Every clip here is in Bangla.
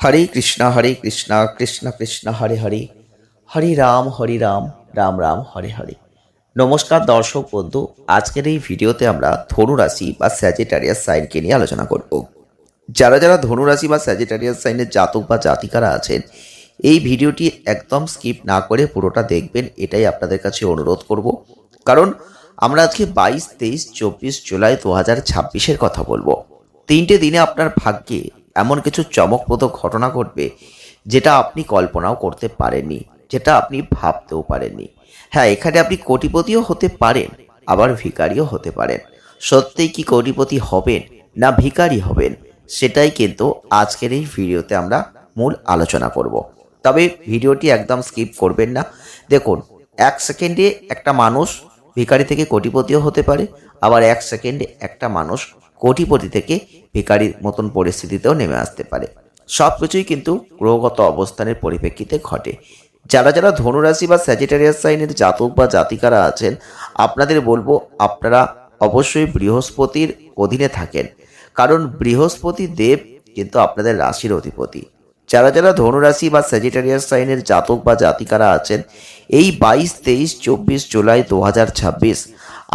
হরে কৃষ্ণ কৃষ্ণ কৃষ্ণ হরে হরে, হরে রাম রাম রাম হরে হরে। নমস্কার দর্শক বন্ধু, আজকের এই ভিডিওতে আমরা ধনু রাশি বা স্যাজিটারিয়াস সাইনকে নিয়ে আলোচনা করব। যারা যারা ধনু রাশি বা স্যাজিটারিয়াস সাইনের জাতক বা জাতিকারা আছেন, এই ভিডিওটি একদম স্কিপ না করে পুরোটা দেখবেন, এটাই আপনাদের কাছে অনুরোধ করব। কারণ আমরা আজকে 22, 23, 24 জুলাই 2026 কথা বলবো। 3টে দিনে আপনার ভাগ্যে এমন কিছু চমকপ্রদ ঘটনা ঘটবে যেটা আপনি কল্পনাও করতে পারেননি, যেটা আপনি ভাবতেও পারেননি। হ্যাঁ, এখানে আপনি কোটিপতিও হতে পারেন, আবার ভিখারিও হতে পারেন। সত্যিই কি কোটিপতি হবেন না ভিখারি হবেন, সেটাই কিন্তু আজকের এই ভিডিওতে আমরা মূল আলোচনা করব। তবে ভিডিওটি একদম স্কিপ করবেন না। দেখুন, 1 সেকেন্ডে একটা মানুষ ভিখারি থেকে কোটিপতিও হতে পারে, আবার 1 সেকেন্ডে একটা মানুষ কোটিপতি থেকে ভিখারির মতন পরিস্থিতিতেও নেমে আসতে পারে। সব কিছুই কিন্তু গ্রহগত অবস্থানের পরিপ্রেক্ষিতে ঘটে। যারা যারা ধনুরাশি বা স্যাজিটারিয়াস সাইনের জাতক বা জাতিকারা আছেন, আপনাদের বলবো আপনারা অবশ্যই বৃহস্পতির অধীনে থাকেন, কারণ বৃহস্পতি দেব কিন্তু আপনাদের রাশির অধিপতি। যারা যারা ধনুরাশি বা স্যাজিটারিয়াস সাইনের জাতক বা জাতিকারা আছেন, এই 22, 23, 24 জুলাই 2026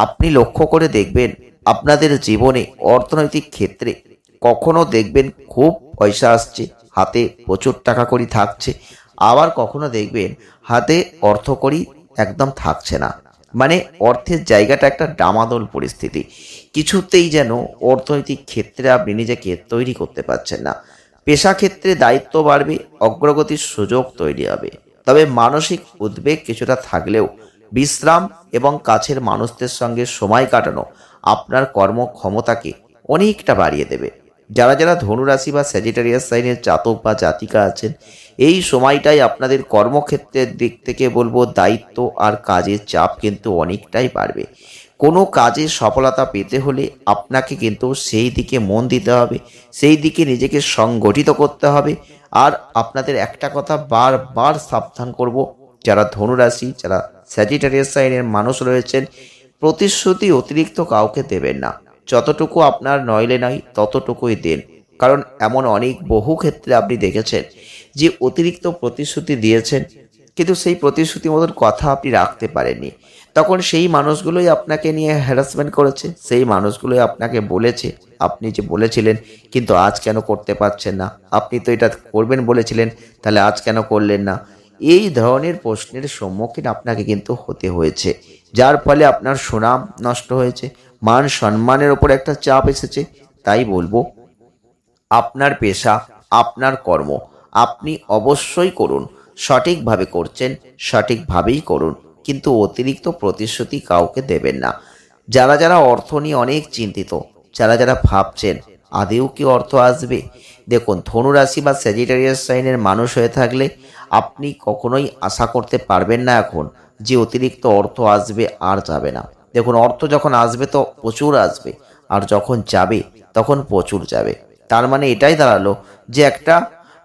আপনি লক্ষ্য করে দেখবেন আপনাদের জীবনে অর্থনৈতিক ক্ষেত্রে কখনো দেখবেন খুব পয়সা আসছে, হাতে প্রচুর টাকা কড়ি থাকছে, আবার কখনো দেখবেন হাতে অর্থকড়ি একদম থাকছে না। মানে অর্থের জায়গাটা একটা ডামাডোল পরিস্থিতি, কিছুতেই যেন অর্থনৈতিক ক্ষেত্রে আপনি নিজেকে তৈরি করতে পারছেন না। পেশা ক্ষেত্রে দায়িত্ব বাড়বে, অগ্রগতির সুযোগ তৈরি হবে, তবে মানসিক উদ্বেগ কিছুটা থাকলেও বিশ্রাম এবং কাছের মানুষদের সঙ্গে সময় কাটানো আপনার কর্মক্ষমতাকে অনেকটা বাড়িয়ে দেবে। যারা যারা ধনুরাশি বা স্যাজিটারিয়াস সাইনের জাতক বা জাতিকা আছেন, এই সময়টাই আপনাদের কর্মক্ষেত্রের দিক থেকে বলবো দায়িত্ব আর কাজের চাপ কিন্তু অনেকটাই বাড়বে। কোনো কাজে সফলতা পেতে হলে আপনাকে কিন্তু সেই দিকে মন দিতে হবে, সেই দিকে নিজেকে সংগঠিত করতে হবে। আর আপনাদের একটা কথা বারবার সাবধান করব, যারা ধনুরাশি, যারা স্যাজিটারিয়াস সাইনের মানুষ রয়েছেন, প্রতিশ্রুতি অতিরিক্ত কাউকে দেবেন না। যতটুকু আপনার নইলে নয় ততটুকুই দেন। কারণ এমন অনেক বহু ক্ষেত্রে আপনি দেখেছেন যে অতিরিক্ত প্রতিশ্রুতি দিয়েছেন, কিন্তু সেই প্রতিশ্রুতি মতন কথা আপনি রাখতে পারেননি। তখন সেই মানুষগুলোই আপনাকে নিয়ে হ্যারাসমেন্ট করেছে, সেই মানুষগুলোই আপনাকে বলেছে আপনি যে বলেছিলেন কিন্তু আজ কেন করতে পারছেন না, আপনি তো এটা করবেন বলেছিলেন, তাহলে আজ কেন করলেন না। এই ধরনের প্রশ্নের সম্মুখীন আপনাকে কিন্তু হতে হয়েছে, যার ফলে আপনার সুনাম নষ্ট হয়েছে, মান সম্মানের ওপর একটা চাপ এসেছে। তাই বলবো, আপনার পেশা, আপনার কর্ম আপনি অবশ্যই করুন, সঠিকভাবে করছেন সঠিকভাবেই করুন, কিন্তু অতিরিক্ত প্রতিশ্রুতি কাউকে দেবেন না। যারা যারা অর্থ নিয়ে অনেক চিন্তিত, যারা যারা ভাবছেন আদেও কি অর্থ আসবে, দেখুন ধনুরাশি বা স্যাজিটারিয়াস সাইনের মানুষ হয়ে থাকলে আপনি কখনোই আশা করতে পারবেন না এখন যে অতিরিক্ত অর্থ আসবে আর যাবে না। দেখুন, অর্থ যখন আসবে তো প্রচুর আসবে, আর যখন যাবে তখন প্রচুর যাবে। তার মানে এটাই দাঁড়ালো যে একটা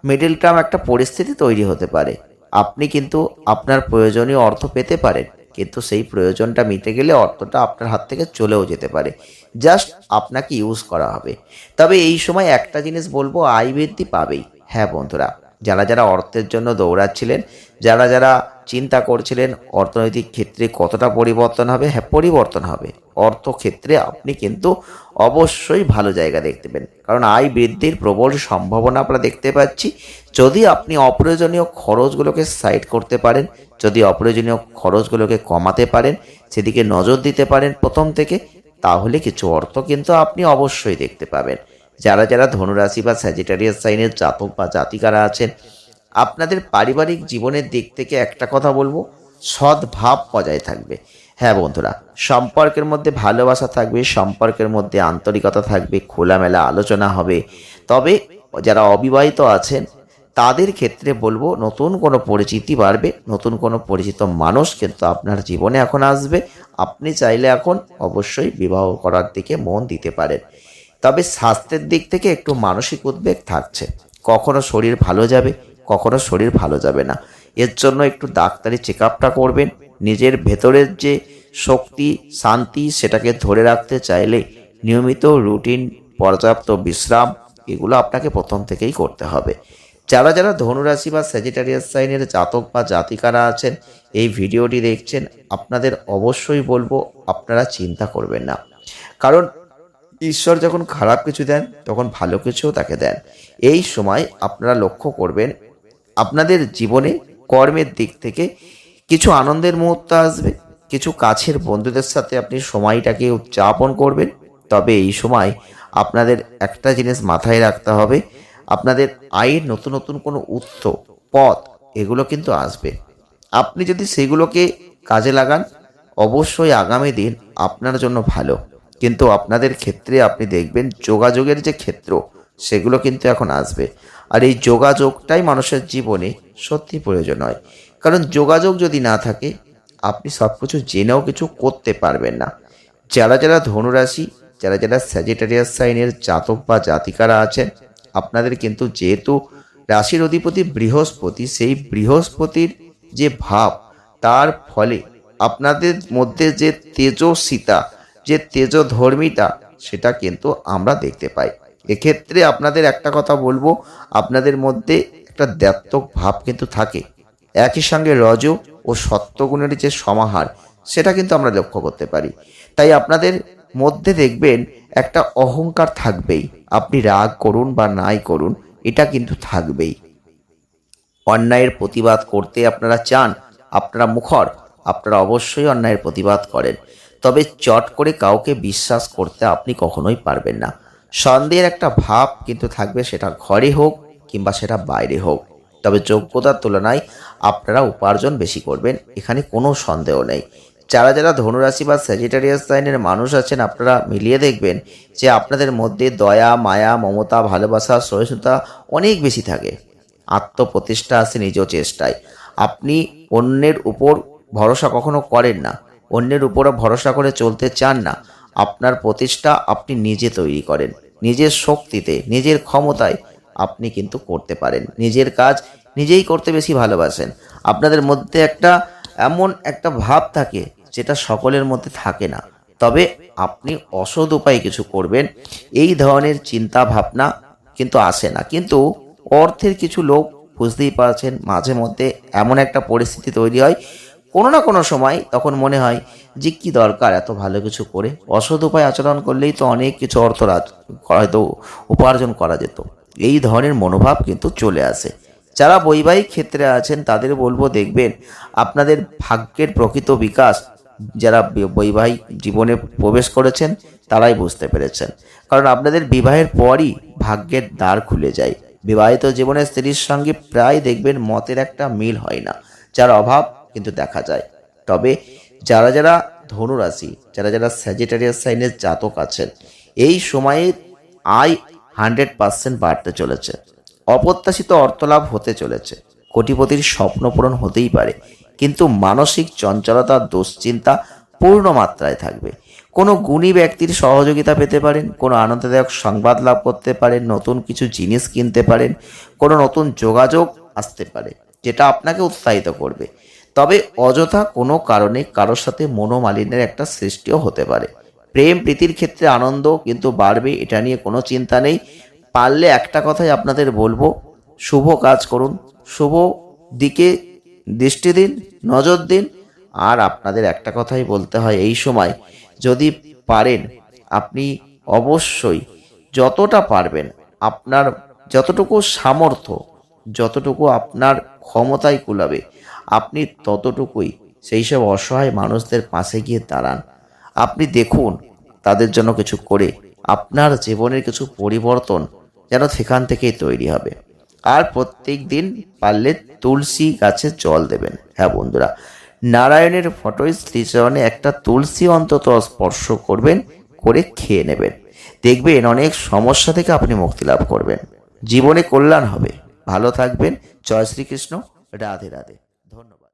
মিডল টার্ম একটা পরিস্থিতি তৈরি হতে পারে। আপনি কিন্তু আপনার প্রয়োজনীয় অর্থ পেতে পারেন, কিন্তু সেই প্রয়োজনটা মিটে গেলে অর্থটা আপনার হাত থেকে চলেও যেতে পারে, জাস্ট আপনাকে ইউজ করা হবে। তবে এই সময় একটা জিনিস বলবো, আয় বৃদ্ধি পাবেই। হ্যাঁ বন্ধুরা, যারা যারা অর্থের জন্য দৌড়াচ্ছিলেন, যারা যারা চিন্তা করছিলেন অর্থনৈতিক ক্ষেত্রে কতটা পরিবর্তন হবে, হ্যাঁ পরিবর্তন হবে। অর্থ ক্ষেত্রে আপনি কিন্তু অবশ্যই ভালো জায়গা দেখতে পেন, কারণ আয় বৃদ্ধির প্রবল সম্ভাবনা আমরা দেখতে পাচ্ছি। যদি আপনি অপ্রয়োজনীয় খরচগুলোকে সাইড করতে পারেন, যদি অপ্রয়োজনীয় খরচগুলোকে কমাতে পারেন, সেদিকে নজর দিতে পারেন প্রথম থেকে, তাহলে কিছু অর্থ কিন্তু আপনি অবশ্যই দেখতে পাবেন। যারা যারা ধনুরাশি বা স্যাজিটারিয়াস সাইনের জাতক বা জাতিকারা আছেন, আপনাদের পারিবারিক জীবনের দিক থেকে একটা কথা বলবো, সদ্ভাব বজায় থাকবে। হ্যাঁ বন্ধুরা, সম্পর্কের মধ্যে ভালোবাসা থাকবে, সম্পর্কের মধ্যে আন্তরিকতা থাকবে, খোলামেলা আলোচনা হবে। তবে যারা অবিবাহিত আছেন তাদের ক্ষেত্রে বলবো নতুন কোনো পরিচিতি বাড়বে, নতুন কোনো পরিচিত মানুষ কিন্তু আপনার জীবনে এখন আসবে। আপনি চাইলে এখন অবশ্যই বিবাহ করার দিকে মন দিতে পারেন। তবে স্বাস্থ্যের দিক থেকে একটু মানসিক উদ্বেগ থাকছে, কখনো শরীর ভালো যাবে, কখনো শরীর ভালো যাবে না। এর জন্য একটু ডাক্তারি চেক আপটা করবেন। নিজের ভেতরের যে শক্তি শান্তি সেটাকে ধরে রাখতে চাইলে নিয়মিত রুটিন, পর্যাপ্ত বিশ্রাম, এগুলো আপনাকে প্রথম থেকেই করতে হবে। যারা যারা ধনুরাশি বা স্যাজিটারিয়াস সাইনের জাতক বা জাতিকারা আছেন, এই ভিডিওটি দেখছেন, আপনাদের অবশ্যই বলবো আপনারা চিন্তা করবেন না। কারণ ঈশ্বর যখন খারাপ কিছু দেন তখন ভালো কিছুও তাকে দেন। এই সময় আপনারা লক্ষ্য করবেন আপনাদের জীবনে কর্মের দিক থেকে কিছু আনন্দের মুহূর্ত আসবে, কিছু কাছের বন্ধুদের সাথে আপনি সময়টাকে উদযাপন করবেন। তবে এই সময় আপনাদের একটা জিনিস মাথায় রাখতে হবে, আপনাদের আয়ের নতুন নতুন কোনো উৎস পথ এগুলো কিন্তু আসবে। আপনি যদি সেগুলোকে কাজে লাগান, অবশ্যই আগামী দিন আপনার জন্য ভালো। কিন্তু আপনাদের ক্ষেত্রে আপনি দেখবেন যোগাযোগের যে ক্ষেত্র সেগুলো কিন্তু এখন আসবে। আর এই যোগাযোগটাই মানুষের জীবনে সত্যি প্রয়োজন হয়। কারণ যোগাযোগ যদি না থাকে আপনি সব কিছু জেনেও কিছু করতে পারবেন না। যারা যারা ধনুরাশি, যারা যারা স্যাজিটারিয়াস সাইনের জাতক বা জাতিকারা আছেন, আপনাদের কিন্তু যেহেতু রাশির অধিপতি বৃহস্পতি, সেই বৃহস্পতির যে ভাব তার ফলে আপনাদের মধ্যে যে তেজস্বিতা, যে তেজধর্মিতা, সেটা কিন্তু আমরা দেখতে পাই। এক্ষেত্রে আপনাদের একটা কথা বলবো, আপনাদের মধ্যে একটা দ্ব্যর্থক ভাব কিন্তু থাকে। একই সঙ্গে রজ ও সত্ত্বগুণের যে সমাহার সেটা কিন্তু আমরা লক্ষ্য করতে পারি। তাই আপনাদের মধ্যে দেখবেন একটা অহংকার থাকবেই। আপনি রাগ করুন বা নাই করুন, এটা কিন্তু থাকবেই। অন্যায়ের প্রতিবাদ করতে আপনারা চান, আপনারা মুখর, আপনারা অবশ্যই অন্যায়ের প্রতিবাদ করেন। তবে চট করে কাউকে বিশ্বাস করতে আপনি কখনোই পারবেন না। সন্দেহের একটা ভাব কিন্তু থাকবে, সেটা ঘরে হোক কিংবা সেটা বাইরে হোক। তবে যোগ্যতার তুলনায় আপনারা উপার্জন বেশি করবেন, এখানে কোনো সন্দেহ নেই। যারা যারা ধনুরাশি বা স্যাজিটারিয়াস সাইনের মানুষ আছেন, আপনারা মিলিয়ে দেখবেন যে আপনাদের মধ্যে দয়া, মায়া, মমতা, ভালোবাসা, সহিষ্ণুতা অনেক বেশি থাকে। আত্মপ্রতিষ্ঠা আছে নিজ চেষ্টায়। আপনি অন্যের উপর ভরসা কখনো করেন না, অন্যের উপরও ভরসা করে চলতে চান না। আপনার প্রতিষ্ঠা আপনি নিজে তৈরি করেন, নিজের শক্তিতে, নিজের ক্ষমতায় আপনি কিন্তু করতে পারেন। নিজের কাজ নিজেই করতে বেশি ভালোবাসেন। আপনাদের মধ্যে এমন একটা ভাব থাকে যেটা সকলের মধ্যে থাকে না। তবে আপনি অসৎ উপায়ে কিছু করবেন, এই ধরনের চিন্তা ভাবনা কিন্তু আসে না। কিন্তু অর্থের কিছু লোক, বুঝতেই পারছেন, মাঝে মধ্যে এমন একটা পরিস্থিতি তৈরি হয়, কোনো না কোনো সময় তখন মনে হয় যে কি দরকার এত ভালো কিছু করে, অসৎ উপায় আচরণ করলেই তো অনেক কিছু অর্থ হয়তো উপার্জন করা যেত। এই ধরনের মনোভাব কিন্তু চলে আসে। যারা বৈবাহিক ক্ষেত্রে আছেন তাদের বলবো, দেখবেন আপনাদের ভাগ্যের প্রকৃত বিকাশ যারা বৈবাহিক জীবনে প্রবেশ করেছেন তারাই বুঝতে পেরেছেন। কারণ আপনাদের বিবাহের পরই ভাগ্যের দ্বার খুলে যায়। বিবাহিত জীবনে স্ত্রীর সঙ্গে প্রায় দেখবেন মতের একটা মিল হয় না, যার অভাব কিন্তু দেখা যায়। তবে যারা যারা ধনুরাশি, যারা যারা স্যাজিটারিয়াস সাইনের জাতক আছেন, এই সময়ে আয় 100% বাড়তে চলেছে। অপ্রত্যাশিত অর্থলাভ হতে চলেছে। কোটিপতির স্বপ্ন পূরণ হতেই পারে, কিন্তু মানসিক চঞ্চলতা, দুশ্চিন্তা পূর্ণ মাত্রায় থাকবে। কোনো গুণী ব্যক্তির সহযোগিতা পেতে পারেন, কোনো আনন্দদায়ক সংবাদ লাভ করতে পারেন, নতুন কিছু জিনিস কিনতে পারেন, কোনো নতুন যোগাযোগ আসতে পারে যেটা আপনাকে উৎসাহিত করবে। তবে অযথা কোনো কারণে কারোর সাথে মনোমালিন্যের একটা সৃষ্টিও হতে পারে। প্রেম প্রীতির ক্ষেত্রে আনন্দ কিন্তু বাড়বে, এটা নিয়ে কোনো চিন্তা নেই। পারলে একটা কথাই আপনাদের বলবো, শুভ কাজ করুন, শুভ দিকে দৃষ্টি দিন, নজর দিন। আর আপনাদের একটা কথাই বলতে হয়, এই সময় যদি পারেন আপনি অবশ্যই যতটা পারবেন, আপনার যতটুকু সামর্থ্য, যতটুকু আপনার ক্ষমতায় কুলাবে, আপনি ততটুকুই সেই সব অসহায় মানুষদের পাশে গিয়ে দাঁড়ান। আপনি দেখুন তাদের জন্য কিছু করে আপনার জীবনের কিছু পরিবর্তন যেন সেখান থেকেই তৈরি হবে। আর প্রত্যেক দিন পারলে তুলসী গাছে জল দেবেন। হ্যাঁ বন্ধুরা, নারায়ণের ফটোয় শ্রীচরণে একটা তুলসী অন্তত স্পর্শ করবেন, করে খেয়ে নেবেন। দেখবেন অনেক সমস্যা থেকে আপনি মুক্তি লাভ করবেন, জীবনে কল্যাণ হবে। ভালো থাকবেন। জয় শ্রীকৃষ্ণ। রাধে রাধে। ধন্যবাদ।